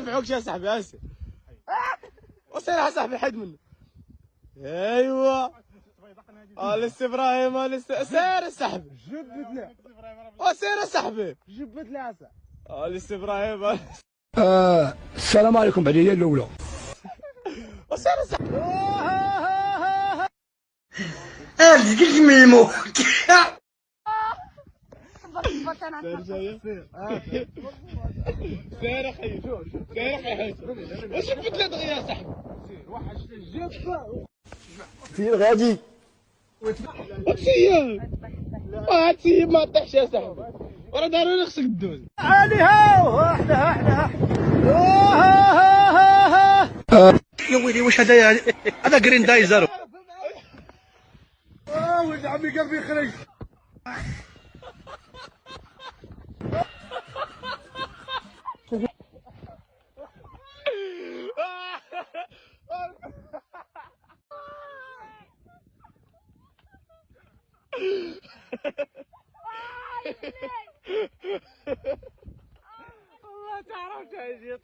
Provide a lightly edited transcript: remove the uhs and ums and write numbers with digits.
تبعوكش يا صاحبي هسه. وسير يا صاحبي حد منه. ايوه لسه ابراهيم لسه سير يا صاحبي. جبت له وسير يا صاحبي. جبت له هسه. لسه ابراهيم السلام عليكم بعدين الاولى. وسير يا صاحبي. ازقك من الموت. سير اخي سير اخي وش جبت له دغيا يا صاحبي. واحد جبه فين غادي؟ وتسيب تسيب ما تطيحش يا صاحبي. ورا ضروري خصك تدوز. علي هاو احنا يا ويلي واش هذا؟ هذا جرين دايزر. ولد عمي قلبي يخرج. والله تعرف يا